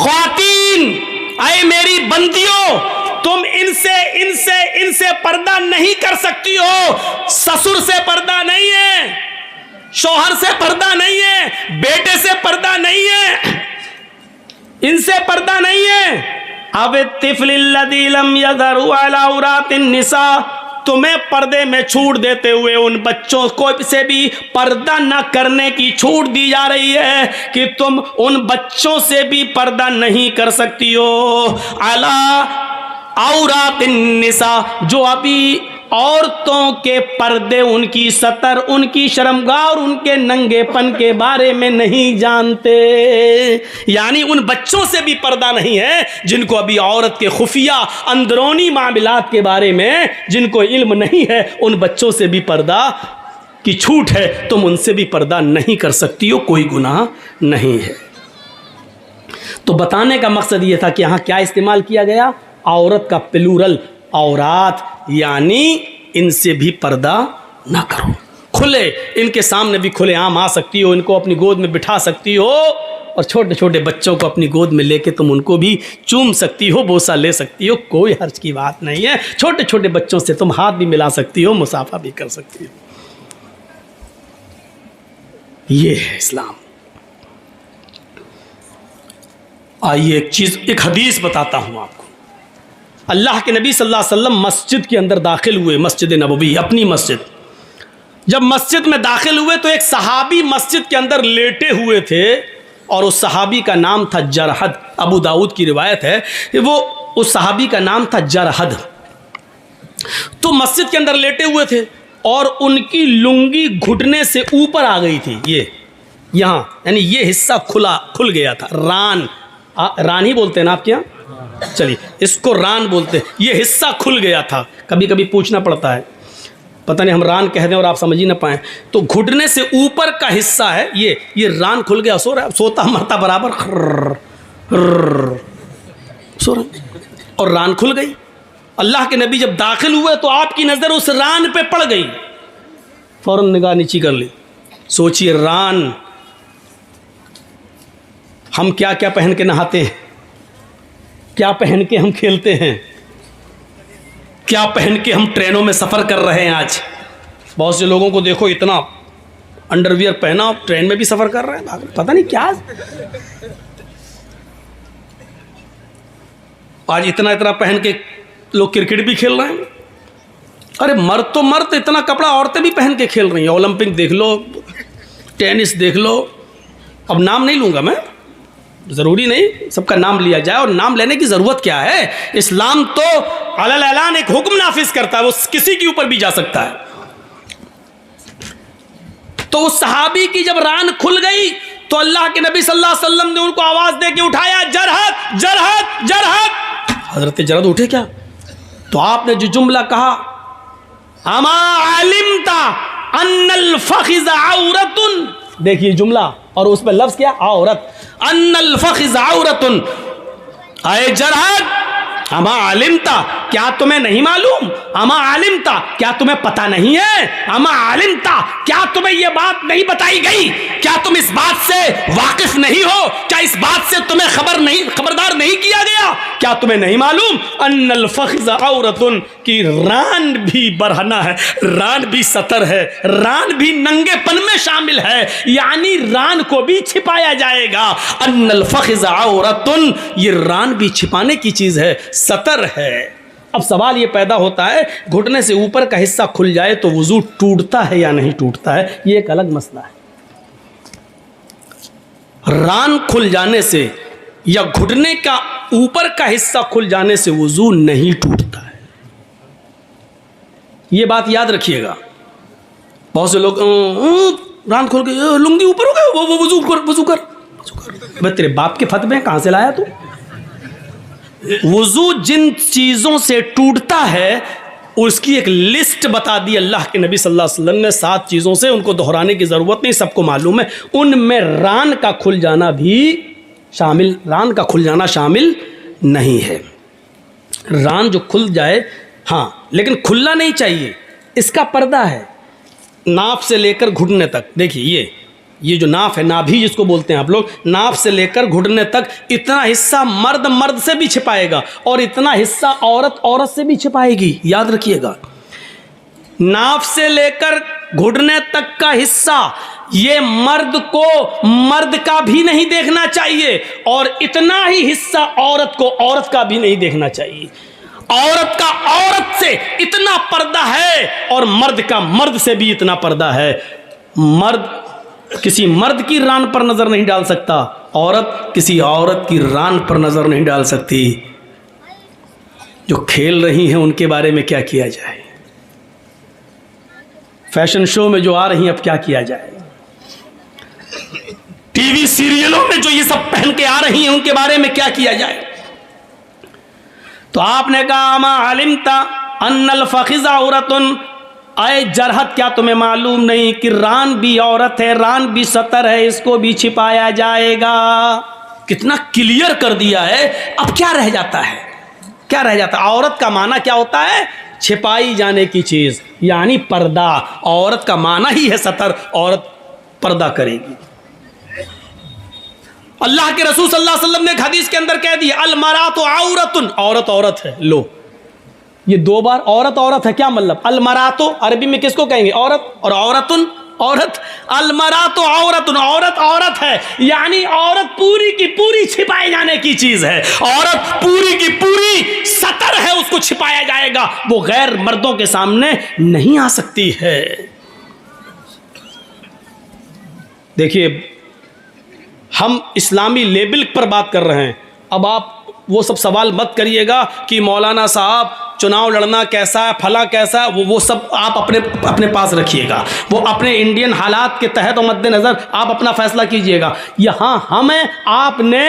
خواتین اے میری بندیوں تم ان سے پردہ نہیں کر سکتی ہو. سسر سے پردہ نہیں ہے, شوہر سے پردہ نہیں ہے, بیٹے سے پردہ نہیں ہے, ان سے پردہ نہیں ہے. اب الطفل الذی لم یظہر علی عورات النساء, تمہیں پردے میں چھوٹ دیتے ہوئے ان بچوں کو سے بھی پردہ نہ کرنے کی چھوٹ دی جا رہی ہے کہ تم ان بچوں سے بھی پردہ نہیں کر سکتی ہو. علی عورات النساء, جو ابھی عورتوں کے پردے, ان کی ستر, ان کی شرمگاہ اور ان کے ننگے پن کے بارے میں نہیں جانتے. یعنی ان بچوں سے بھی پردہ نہیں ہے جن کو ابھی عورت کے خفیہ اندرونی معاملات کے بارے میں جن کو علم نہیں ہے, ان بچوں سے بھی پردہ کی چھوٹ ہے. تم ان سے بھی پردہ نہیں کر سکتی ہو, کوئی گناہ نہیں ہے. تو بتانے کا مقصد یہ تھا کہ یہاں کیا استعمال کیا گیا, عورت کا پلورل, عورات, یعنی ان سے بھی پردہ نہ کرو. کھلے ان کے سامنے بھی کھلے عام آ سکتی ہو, ان کو اپنی گود میں بٹھا سکتی ہو, اور چھوٹے چھوٹے بچوں کو اپنی گود میں لے کے تم ان کو بھی چوم سکتی ہو, بوسہ لے سکتی ہو, کوئی حرج کی بات نہیں ہے. چھوٹے چھوٹے بچوں سے تم ہاتھ بھی ملا سکتی ہو, مصافحہ بھی کر سکتی ہو. یہ ہے اسلام. آئیے ایک حدیث بتاتا ہوں آپ کو. اللہ کے نبی صلی اللہ علیہ وسلم مسجد کے اندر داخل ہوئے, مسجد نبوی, اپنی مسجد. جب مسجد میں داخل ہوئے تو ایک صحابی مسجد کے اندر لیٹے ہوئے تھے, اور اس صحابی کا نام تھا جرحد. ابو داؤد کی روایت ہے کہ وہ اس صحابی کا نام تھا جرحد. تو مسجد کے اندر لیٹے ہوئے تھے اور ان کی لنگی گھٹنے سے اوپر آ گئی تھی. یہ یہاں یعنی یہ حصہ کھل گیا تھا. ران ہی بولتے ہیں نا آپ کے یہاں, چلیے اس کو ران بولتے ہیں. یہ حصہ کھل گیا تھا. کبھی کبھی پوچھنا پڑتا ہے, پتہ نہیں ہم ران کہہ دیں اور آپ سمجھ ہی نہ پائیں. تو گھٹنے سے اوپر کا حصہ ہے یہ ران کھل گیا. سو رہا ہے, سوتا مرتا برابر سو رہا, اور ران کھل گئی. اللہ کے نبی جب داخل ہوئے تو آپ کی نظر اس ران پہ پڑ گئی. فوراً نگاہ نیچی کر لی. سوچئے ران, ہم کیا کیا پہن کے نہاتے ہیں, کیا پہن کے ہم کھیلتے ہیں, کیا پہن کے ہم ٹرینوں میں سفر کر رہے ہیں. آج بہت سے لوگوں کو دیکھو اتنا انڈر ویئر پہنا, ٹرین میں بھی سفر کر رہے ہیں, پتہ نہیں کیا. آج اتنا پہن کے لوگ کرکٹ بھی کھیل رہے ہیں. ارے مرد تو مرد, اتنا کپڑا عورتیں بھی پہن کے کھیل رہی ہیں. اولمپک دیکھ لو, ٹینس دیکھ لو. اب نام نہیں لوں گا میں, ضروری نہیں سب کا نام لیا جائے, اور نام لینے کی ضرورت کیا ہے. اسلام تو علی الاعلان ایک حکم نافذ کرتا ہے, وہ کسی کے اوپر بھی جا سکتا ہے. تو اس صحابی کی جب ران کھل گئی تو اللہ کے نبی صلی اللہ علیہ وسلم نے ان کو آواز دے کے اٹھایا, جرحد جرحد جرحد. حضرت جرحد اٹھے کیا, تو آپ نے جو جملہ کہا, اما علمت ان الفخذ عورت, دیکھیے جملہ اور اس پہ لفظ کیا, عورت. ان الفخذ عورت, اے جرحد اما علمتا, کیا تمہیں نہیں معلوم, اما علمتا کیا تمہیں پتہ نہیں ہے, اما علمتا کیا تمہیں یہ بات نہیں بتائی گئی, کیا تم اس بات سے واقف نہیں ہو, کیا اس بات سے تمہیں خبردار نہیں کیا گیا, کیا تمہیں نہیں معلوم ان الفخذ عورت, کی ران بھی برہنہ ہے, ران بھی ستر ہے, ران بھی ننگے پن میں شامل ہے, یعنی ران کو بھی چھپایا جائے گا. ان الفخذ عورت, یہ ران بھی چھپانے کی چیز ہے, ستر ہے. اب سوال یہ پیدا ہوتا ہے, گھٹنے سے اوپر کا حصہ کھل جائے تو وضو ٹوٹتا ہے یا نہیں ٹوٹتا ہے, یہ ایک الگ مسئلہ ہے. ران کھل جانے سے یا گھٹنے کا اوپر کا حصہ کھل جانے سے وضو نہیں ٹوٹتا ہے. یہ بات یاد رکھیے گا. بہت سے لوگ ران کھل گئی, لنگی اوپر ہو گئے, وہ وضو کر. بھائی تیرے باپ کے فتوے کہاں سے لایا تو؟ وضو جن چیزوں سے ٹوٹتا ہے اس کی ایک لسٹ بتا دی اللہ کے نبی صلی اللہ علیہ وسلم نے, 7 چیزوں سے, ان کو دہرانے کی ضرورت نہیں, سب کو معلوم ہے. ان میں ران کا کھل جانا بھی شامل, ران کا کھل جانا شامل نہیں ہے. ران جو کھل جائے ہاں, لیکن کھلنا نہیں چاہیے, اس کا پردہ ہے ناف سے لے کر گھٹنے تک. دیکھیے یہ جو ناف ہے، نابھی جس کو بولتے ہیں آپ لوگ، ناف سے لے کر گھٹنے تک اتنا حصہ مرد مرد سے بھی چھپائے گا اور اتنا حصہ عورت عورت سے بھی چھپائے گی. یاد رکھیے گا، ناف سے لے کر گھٹنے تک کا حصہ یہ مرد کو مرد کا بھی نہیں دیکھنا چاہیے اور اتنا ہی حصہ عورت کو عورت کا بھی نہیں دیکھنا چاہیے. عورت کا عورت سے اتنا پردہ ہے اور مرد کا مرد سے بھی اتنا پردہ ہے. مرد کسی مرد کی ران پر نظر نہیں ڈال سکتا، عورت کسی عورت کی ران پر نظر نہیں ڈال سکتی. جو کھیل رہی ہیں ان کے بارے میں کیا کیا جائے؟ فیشن شو میں جو آ رہی ہیں اب کیا کیا جائے؟ ٹی وی سیریلوں میں جو یہ سب پہن کے آ رہی ہیں ان کے بارے میں کیا کیا جائے؟ تو آپ نے کہا اما علمت ان الفخذ عورۃ، اے جرحت کیا تمہیں معلوم نہیں کہ ران بھی عورت ہے، ران بھی ستر ہے، اس کو بھی چھپایا جائے گا. کتنا کلیئر کر دیا ہے. اب کیا رہ جاتا ہے؟ کیا رہ جاتا ہے؟ عورت کا معنی کیا ہوتا ہے؟ چھپائی جانے کی چیز، یعنی پردہ. عورت کا معنی ہی ہے ستر، عورت پردہ کرے گی. اللہ کے رسول صلی اللہ علیہ وسلم نے ایک حدیث کے اندر کہہ دیا المرأۃ عورۃ، عورت عورت ہے. لو یہ دو بار عورت عورت ہے، کیا مطلب؟ المرأۃ عربی میں کس کو کہیں گے؟ عورت، اور عورتن عورت. المرأۃ عورت، عورت عورت ہے، یعنی عورت پوری کی پوری چھپائے جانے کی چیز ہے. عورت پوری کی پوری ستر ہے، اس کو چھپایا جائے گا، وہ غیر مردوں کے سامنے نہیں آ سکتی ہے. دیکھیے ہم اسلامی لیبل پر بات کر رہے ہیں. اب آپ وہ سب سوال مت کریے گا کہ مولانا صاحب چناؤ لڑنا کیسا ہے، پھلا کیسا ہے، وہ سب آپ اپنے پاس رکھیے گا. وہ اپنے انڈین حالات کے تحت و مد نظر آپ اپنا فیصلہ کیجئے گا. یہاں ہمیں آپ نے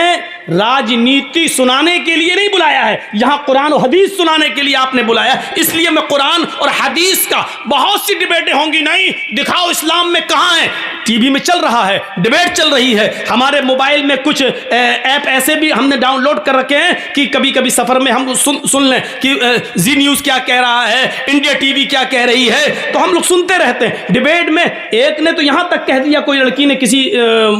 راجنیتی سنانے کے لیے نہیں بلایا ہے، یہاں قرآن و حدیث سنانے کے لیے آپ نے بلایا. اس لیے میں قرآن اور حدیث کا بہت سی ڈبیٹیں ہوں گی، نہیں دکھاؤ اسلام میں کہاں ہے. ٹی وی میں چل رہا ہے، ڈبیٹ چل رہی ہے، ہمارے موبائل میں کچھ ایپ ایسے بھی ہم نے ڈاؤن لوڈ کر رکھے ہیں کہ کبھی کبھی سفر میں ہم سن لیں کہ زی نیوز کیا کہہ رہا ہے، انڈیا ٹی وی کیا کہہ رہی ہے، تو ہم لوگ سنتے رہتے ہیں. ڈبیٹ میں ایک نے تو یہاں تک کہہ دیا، کوئی لڑکی نے کسی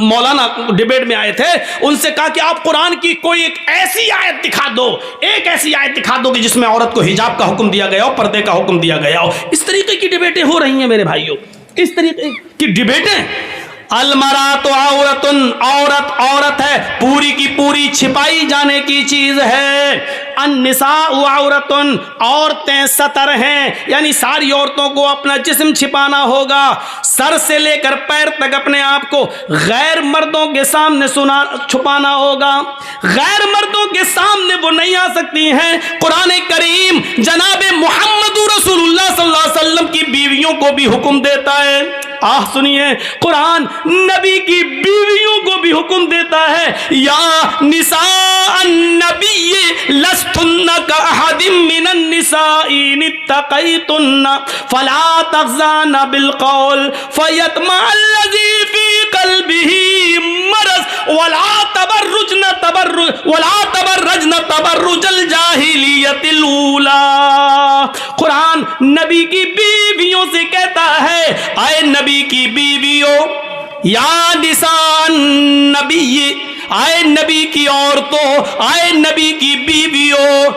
مولانا ڈبیٹ میں آئے تھے، ان سے کہا کہ آپ قرآن کی کوئی ایک ایسی آیت دکھا دو، ایک ایسی آیت دکھا دو کہ جس میں عورت کو حجاب کا حکم دیا گیا ہو، پردے کا حکم دیا گیا ہو. اس طریقے کی ڈبیٹیں ہو رہی ہیں میرے بھائیوں، اس طریقے کی ڈبیٹیں. المرأۃ عورۃ، عورت عورت ہے، پوری کی پوری چھپائی جانے کی چیز ہے. النساء عورۃ، عورتیں ستر ہیں، یعنی ساری عورتوں کو اپنا جسم چھپانا ہوگا، سر سے لے کر پیر تک اپنے آپ کو غیر مردوں کے سامنے چھپانا ہوگا. غیر مردوں کے سامنے وہ نہیں آ سکتی ہیں. قرآن کریم جناب محمد رسول اللہ صلی اللہ علیہ وسلم کی بیویوں کو بھی حکم دیتا ہے. سنیے، قرآن نبی کی بیویوں کو بھی حکم دیتا ہے، یا نساء النبی لستن کاحد من النساء ان اتقیتن فلا تخضعن بالقول فیطمع الذی فی قلبہ مرض ولا تبرجن تبرج الجاہلیت الاولی. قرآن نبی کی بیویوں سے کہتا ہے، اے نبی کی بیویوں، یا نساء النبی، آئے نبی کی عورتوں، آئے نبی کی بیویوں.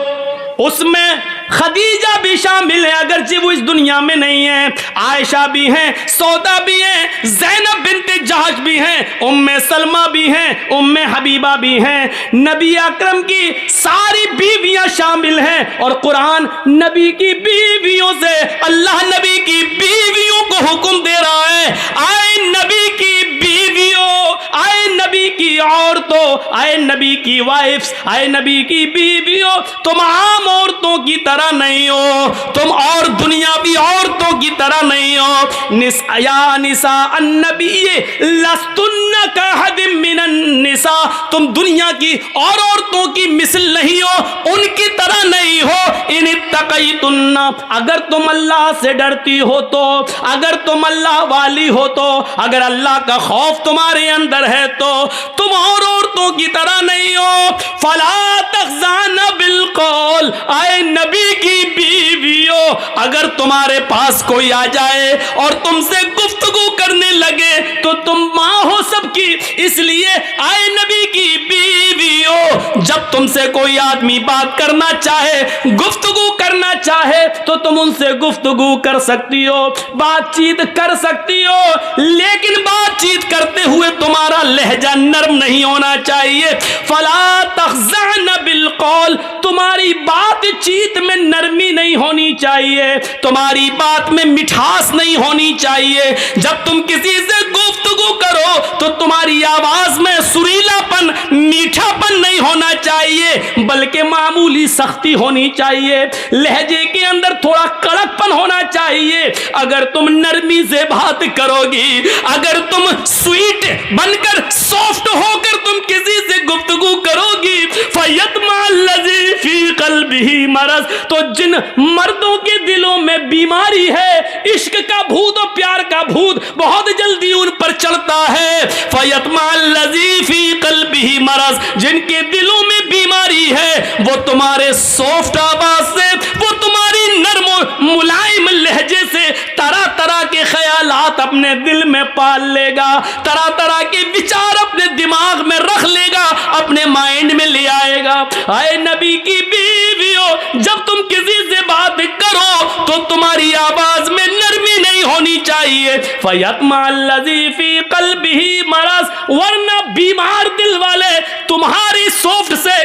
اس میں خدیجہ بھی شامل ہے، اگرچہ وہ اس دنیا میں نہیں ہے، عائشہ بھی ہیں، سودا بھی ہیں، زینب بنت جہش بھی ہیں، ام سلمہ بھی ہیں، ام حبیبہ بھی ہیں. نبی اکرم کی ساری بیویاں شامل ہیں. اور قرآن نبی کی بیویوں سے، اللہ نبی کی بیویوں کو حکم دے رہا ہے، آئے نبی کی بیویوں، آئے نبی کی عورتوں، آئے نبی کی وائفز، آئے نبی کی بیویوں، تم عام عورتوں کی طرح نہیں ہو، تم اور دنیاوی عورتوں کی طرح نہیں ہو. یا نساء النبی لستن کاحد من النساء، تم دنیا کی اور عورتوں کی مثل نہیں ہو، ان کی طرح نہیں ہو. ان اتقیتن، اگر تم اللہ سے ڈرتی ہو تو، اگر تم اللہ والی ہو تو، اگر اللہ کا خوف تمہارے اندر ہے تو تم اور عورتوں کی طرح نہیں ہو. فلا تخضعن بالقول، بالقول، اے نبی کی بیویوں اگر تمہارے پاس کوئی آ جائے اور تم سے گفتگو کرنے لگے تو تم ماں ہو سب کی، اس لیے اے نبی کی بیویوں جب تم سے کوئی آدمی بات کرنا چاہے، گفتگو کرنا چاہے تو تم ان سے گفتگو کر سکتی ہو، بات چیت کر سکتی ہو، لیکن بات چیت کرتے ہوئے تمہارا لہجہ نرم نہیں ہونا چاہیے۔ فلا تخضعن بالقول، تمہاری بات چیت میں نرمی نہیں ہونی چاہیے، تمہاری بات میں مٹھاس نہیں ہونی چاہیے۔ جب تم کسی سے گفتگو کرو تو تمہاری آواز میں سریلا پن، میٹھا پن نہیں ہونا چاہیے، بلکہ معمولی سختی ہونی چاہیے، لہجے کے اندر تھوڑا کڑک پن ہونا چاہیے۔ اگر تم نرمی سے بات کرو گی، اگر تم سویٹ بن کر، سافٹ ہو کر تم کسی سے گفتگو کرو گی، فَيَطْمَعَ الَّذِي فِي قَلْبِهِ مَرَضٌ، تو جن مردوں کے دلوں میں بیماری ہے، عشق کا بھوت اور پیار کا بھوت بہت جلدی ان پر چڑھتا ہے، فَيَطْمَعَ الَّذِي فِي قَلْبِهِ مَرَضٌ، جن کے دلوں میں بیماری ہے وہ تمہارے سافٹ آواز سے، وہ تمہاری نرم و ملائم لہجے سے طرح طرح کے خیالات اپنے دل میں پال لے گا، طرح طرح کے وچار اپنے دماغ میں رکھ لے گا، اپنے مائنڈ میں لے آئے گا۔ اے نبی کی بیویوں جب تم کسی سے بات کرو تو تمہاری آواز میں نرمی نہیں ہونی چاہیے، فَيَطْمَعَ الَّذِي فِي قَلْبِهِ مَرَضٌ، ورنہ بیمار دل والے تمہاری سافٹ سے،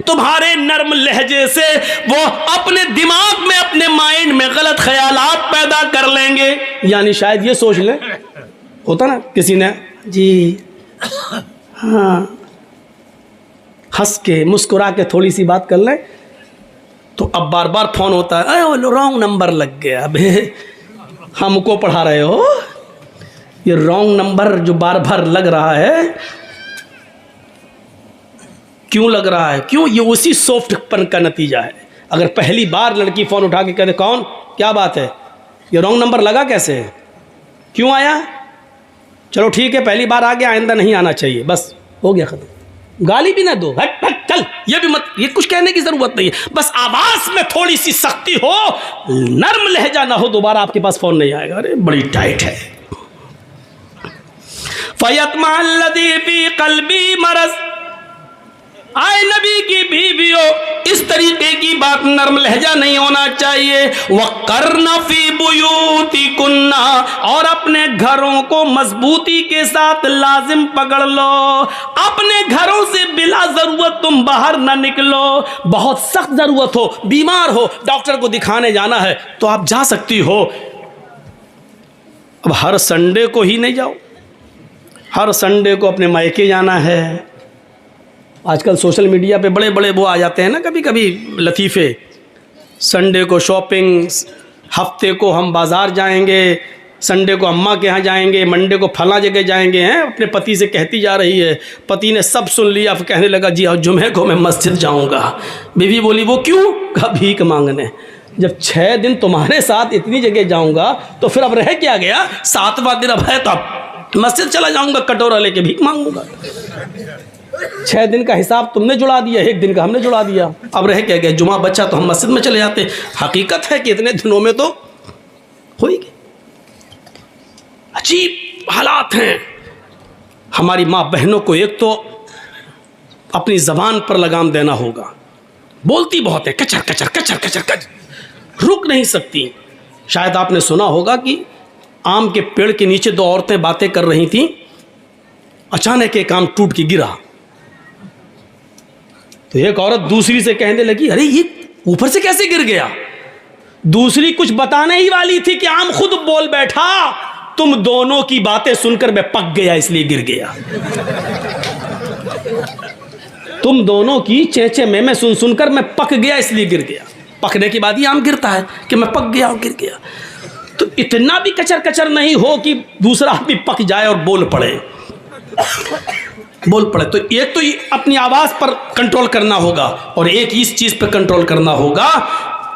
تمہارے نرم لہجے سے وہ اپنے دماغ میں، اپنے مائنڈ میں غلط خیالات پیدا کر لیں گے۔ یعنی شاید یہ سوچ لیں، ہوتا نا کسی نے جی ہاں ہنس کے مسکرا کے تھوڑی سی بات کر لیں تو اب بار بار فون ہوتا ہے، رانگ نمبر لگ گیا، اب ہم کو پڑھا رہے ہو، یہ رانگ نمبر جو بار بار لگ رہا ہے کیوں لگ رہا ہے؟ کیوں؟ یہ اسی سافٹ پن کا نتیجہ ہے۔ اگر پہلی بار لڑکی فون اٹھا کے کہتے کون، کیا بات ہے، یہ رانگ نمبر لگا کیسے، کیوں آیا، چلو ٹھیک ہے پہلی بار آ گیا آئندہ نہیں آنا چاہیے، بس ہو گیا ختم، گالی بھی نہ دو، ہٹ ہٹ چل، یہ بھی مت، یہ کچھ کہنے کی ضرورت نہیں ہے، بس آواز میں تھوڑی سی سختی ہو، نرم لہجہ نہ ہو، دوبارہ آپ کے پاس فون نہیں آئے گا، ارے بڑی ٹائٹ ہے۔ فَيَطْمَعَ الَّذِي فِي قَلْبِهِ مَرَضٌ، اے نبی کی بیویوں اس طریقے کی بات نرم لہجہ نہیں ہونا چاہیے۔ وَقَرْنَ فِي بُيُوتِكُنَّ، اور اپنے گھروں کو مضبوطی کے ساتھ لازم پکڑ لو، اپنے گھروں سے بلا ضرورت تم باہر نہ نکلو، بہت سخت ضرورت ہو، بیمار ہو، ڈاکٹر کو دکھانے جانا ہے تو آپ جا سکتی ہو، اب ہر سنڈے کو ہی نہیں جاؤ، ہر سنڈے کو اپنے مائکے جانا ہے۔ آج کل سوشل میڈیا پہ بڑے بڑے وہ آ جاتے ہیں نا کبھی کبھی لطیفے، سنڈے کو شاپنگ، ہفتے کو ہم بازار جائیں گے، سنڈے کو اماں کے ہاں جائیں گے، منڈے کو فلاں جگہ جائیں گے، ہیں اپنے پتی سے کہتی جا رہی ہے، پتی نے سب سن لیا، اب کہنے لگا جی جمعے کو میں مسجد جاؤں گا۔ بیوی بولی وہ کیوں؟ کہا بھیک مانگنے۔ جب 6 دن تمہارے ساتھ اتنی جگہ جاؤں گا تو پھر اب رہ کیا گیا، 7واں دن اب ہے تو اب مسجد چلا جاؤں گا کٹورا لے کے بھیک مانگوں گا۔ 6 دن کا حساب تم نے جڑا دیا، 1 دن کا ہم نے جڑا دیا، اب رہ کیا گیا، جمعہ بچہ تو ہم مسجد میں چلے جاتے۔ حقیقت ہے کہ اتنے دنوں میں تو ہوئی گئی۔ عجیب حالات ہیں۔ ہماری ماں بہنوں کو ایک تو اپنی زبان پر لگام دینا ہوگا، بولتی بہت ہے، کچر کچر کچر کچر کچر، رک نہیں سکتی۔ شاید آپ نے سنا ہوگا کہ آم کے پیڑ کے نیچے 2 عورتیں باتیں کر رہی تھیں، اچانک ایک آم ٹوٹ کے گرا تو ایک عورت دوسری سے کہنے لگی ارے یہ اوپر سے کیسے گر گیا؟ دوسری کچھ بتانے ہی والی تھی کہ آم خود بول بیٹھا، تم دونوں کی باتیں سن کر میں پک گیا اس لیے گر گیا۔ تم دونوں کی چیچے میں سن کر میں پک گیا اس لیے گر گیا۔ پکنے کے بعد ہی آم گرتا ہے کہ میں پک گیا اور گر گیا۔ تو اتنا بھی کچر کچر نہیں ہو کہ دوسرا آدمی پک جائے اور بول پڑے۔ تو ایک تو اپنی آواز پر کنٹرول کرنا ہوگا اور ایک اس چیز پہ کنٹرول کرنا ہوگا،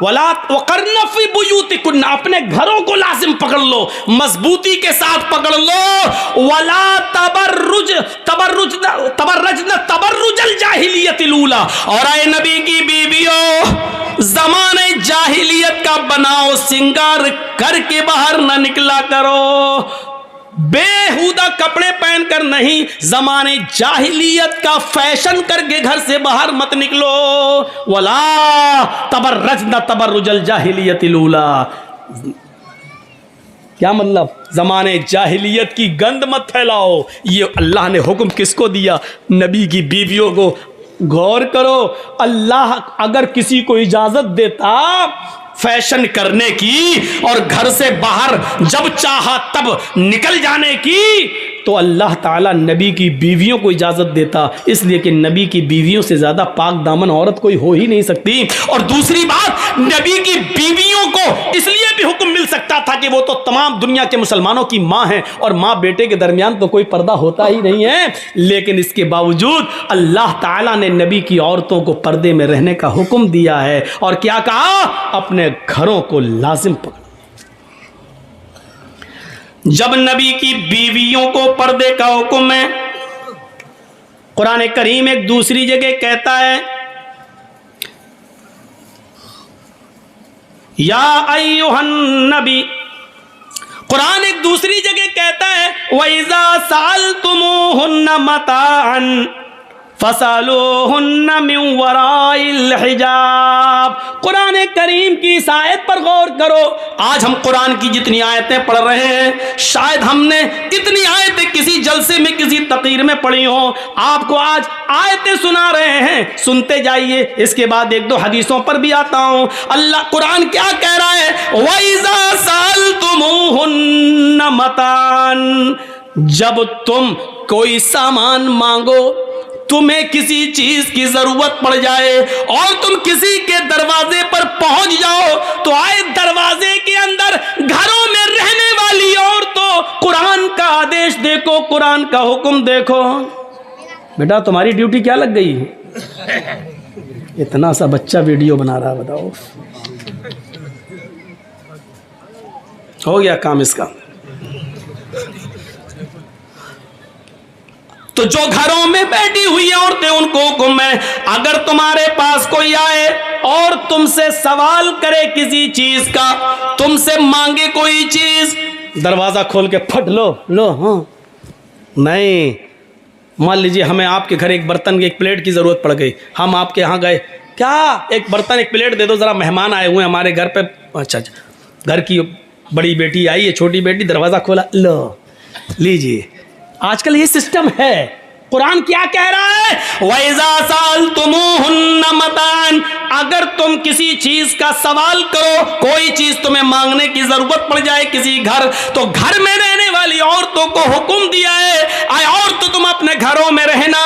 وَقَرْنَ فِي بُيُوتِكُنَّ، اپنے گھروں کو لازم پکڑ لو، مضبوطی کے ساتھ پکڑ لو۔ وَلَا تَبَرَّجْنَ تَبَرُّجَ الْجَاهِلِيَّةِ الْأُولَىٰ، اور اے نبی کی بیوی بیویوں زمانے جاہلیت کا بناؤ سنگار کر کے باہر نہ نکلا کرو، بےہودہ کپڑے پہن کر نہیں، زمانے جاہلیت کا فیشن کر کے گھر سے باہر مت نکلو. ولا تبرجن تبرج الجاہلیت الاولی. کیا مطلب؟ زمانے جاہلیت کی گند مت پھیلاؤ. یہ اللہ نے حکم کس کو دیا؟ نبی کی بیویوں کو. غور کرو، اللہ اگر کسی کو اجازت دیتا فیشن کرنے کی اور گھر سے باہر جب چاہا تب نکل جانے کی، تو اللہ تعالیٰ نبی کی بیویوں کو اجازت دیتا، اس لیے کہ نبی کی بیویوں سے زیادہ پاک دامن عورت کوئی ہو ہی نہیں سکتی. اور دوسری بات، نبی کی بیویوں کو اس لیے بھی حکم مل سکتا تھا کہ وہ تو تمام دنیا کے مسلمانوں کی ماں ہیں، اور ماں بیٹے کے درمیان تو کوئی پردہ ہوتا ہی نہیں ہے، لیکن اس کے باوجود اللہ تعالیٰ نے نبی کی عورتوں کو پردے میں رہنے کا حکم دیا ہے. اور کیا کہا؟ اپنے گھروں کو لازم پکڑ. جب نبی کی بیویوں کو پردے کا حکم ہے، قرآن کریم ایک دوسری جگہ کہتا ہے یا ایھا النبی. قرآن ایک دوسری جگہ کہتا ہے وَإِذَا سَأَلْتُمُوهُنَّ مَتَاعًا فَاسْأَلُوهُنَّ مِنْ وَرَاءِ الْحِجَابِ. قرآن کریم کی اس آیت پر غور کرو. آج ہم قرآن کی جتنی آیتیں پڑھ رہے ہیں، شاید ہم نے اتنی آیتیں کسی جلسے میں کسی تقریر میں پڑھی ہوں. آپ کو آج آیتیں سنا رہے ہیں، سنتے جائیے، اس کے بعد ایک دو حدیثوں پر بھی آتا ہوں. اللہ قرآن کیا کہہ رہا ہے؟ وَإِذَا سَأَلْتُمُوهُنَّ مَتَاعًا. جب تم کوئی سامان مانگو، تمہیں کسی چیز کی ضرورت پڑ جائے اور تم کسی کے دروازے پر پہنچ جاؤ، تو آئے دروازے کے اندر گھروں میں رہنے والی عورتوں، قرآن کا آدیش دیکھو، قرآن کا حکم دیکھو. بیٹا تمہاری ڈیوٹی کیا لگ گئی؟ اتنا سا بچہ ویڈیو بنا رہا، بتاؤ ہو گیا کام اس کا. تو جو گھروں میں بیٹھی ہوئی عورتیں، ان کو حکم ہے اگر تمہارے پاس کوئی آئے اور تم سے سوال کرے کسی چیز کا، تم سے مانگے کوئی چیز، دروازہ کھول کے پھٹ لو. ہاں نہیں، مان لیجیے ہمیں آپ کے گھر ایک برتن ایک پلیٹ کی ضرورت پڑ گئی، ہم آپ کے یہاں گئے، کیا ایک برتن ایک پلیٹ دے دو ذرا، مہمان آئے ہوئے ہمارے گھر پہ. اچھا گھر کی بڑی بیٹی آئی ہے، چھوٹی بیٹی، دروازہ کھولا، لو لیجیے. آج کل یہ سسٹم ہے. قرآن کیا کہہ رہا ہے؟ وَإِذَا سَأَلْتُمُوهُنَّ مَتَاعًا. اگر تم کسی چیز کا سوال کرو، کوئی چیز تمہیں مانگنے کی ضرورت پڑ جائے کسی گھر، تو گھر میں رہنے والی عورتوں کو حکم دیا ہے اے عورتوں تم اپنے گھروں میں رہنا،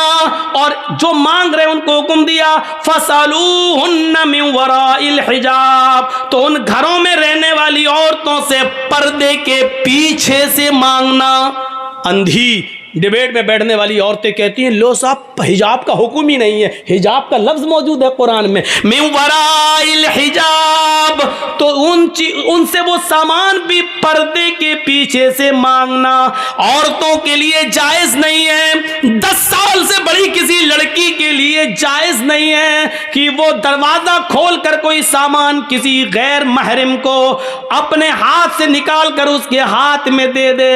اور جو مانگ رہے ان کو حکم دیا فَاسْأَلُوهُنَّ مِنْ وَرَاءِ الْحِجَابِ. تو ان گھروں میں رہنے والی عورتوں سے پردے کے پیچھے سے مانگنا. اندھی ڈیبیٹ میں بیٹھنے والی عورتیں کہتی ہیں لو صاحب حجاب کا حکم ہی نہیں ہے، حجاب کا لفظ موجود ہے قرآن میں، من وراء الحجاب. تو ان سے وہ سامان بھی پردے کے پیچھے سے مانگنا عورتوں کے لیے جائز نہیں ہے. 10 سال سے بڑی کسی لڑکی کے لیے جائز نہیں ہے کہ وہ دروازہ کھول کر کوئی سامان کسی غیر محرم کو اپنے ہاتھ سے نکال کر اس کے ہاتھ میں دے دے،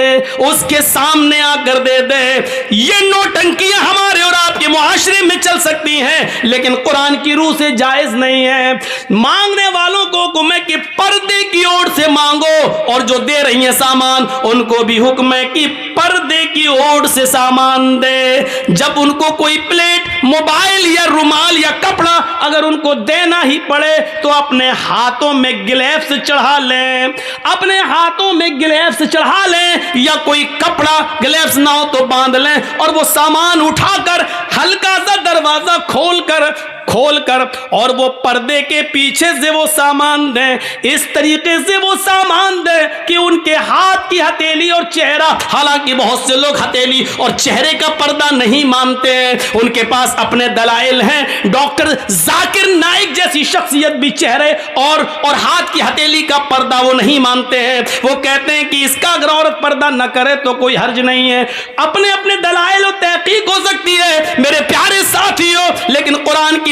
اس کے سامنے آ کر دے دے. یہ نوٹنکیاں ہمارے اور آپ کے معاشرے میں چل سکتی ہیں، لیکن قرآن کی روح سے جائز نہیں ہے. مانگنے والوں کو حکم ہے کہ پردے کی اوٹ سے مانگو، اور جو دے رہی ہیں سامان ان کو بھی حکم ہے کہ پردے کی اوٹ سے سامان دے. جب ان کو کوئی پلیٹ، موبائل یا رومال یا کپڑا اگر ان کو دینا ہی پڑے تو اپنے ہاتھوں میں گلیوز چڑھا لیں، اپنے ہاتھوں میں گلیوز چڑھا لیں، یا کوئی کپڑا گلیوز نہ ہو تو باندھ لیں، اور وہ سامان اٹھا کر ہلکا سا دروازہ کھول کر اور وہ پردے کے پیچھے سے وہ سامان دیں. اس طریقے سے وہ سامان دیں کہ ان کے ہاتھ کی ہتھیلی اور چہرہ، حالانکہ بہت سے لوگ ہتھیلی اور چہرے کا پردہ نہیں مانتے ہیں، ان کے پاس اپنے دلائل ہیں. ڈاکٹر ذاکر نائک جیسی شخصیت بھی چہرے اور ہاتھ کی ہتھیلی کا پردہ وہ نہیں مانتے ہیں. وہ کہتے ہیں کہ اس کا اگر عورت پردہ نہ کرے تو کوئی حرج نہیں ہے. اپنے دلائل و تحقیق ہو سکتی ہے میرے پیارے ساتھیوں، لیکن قرآن کی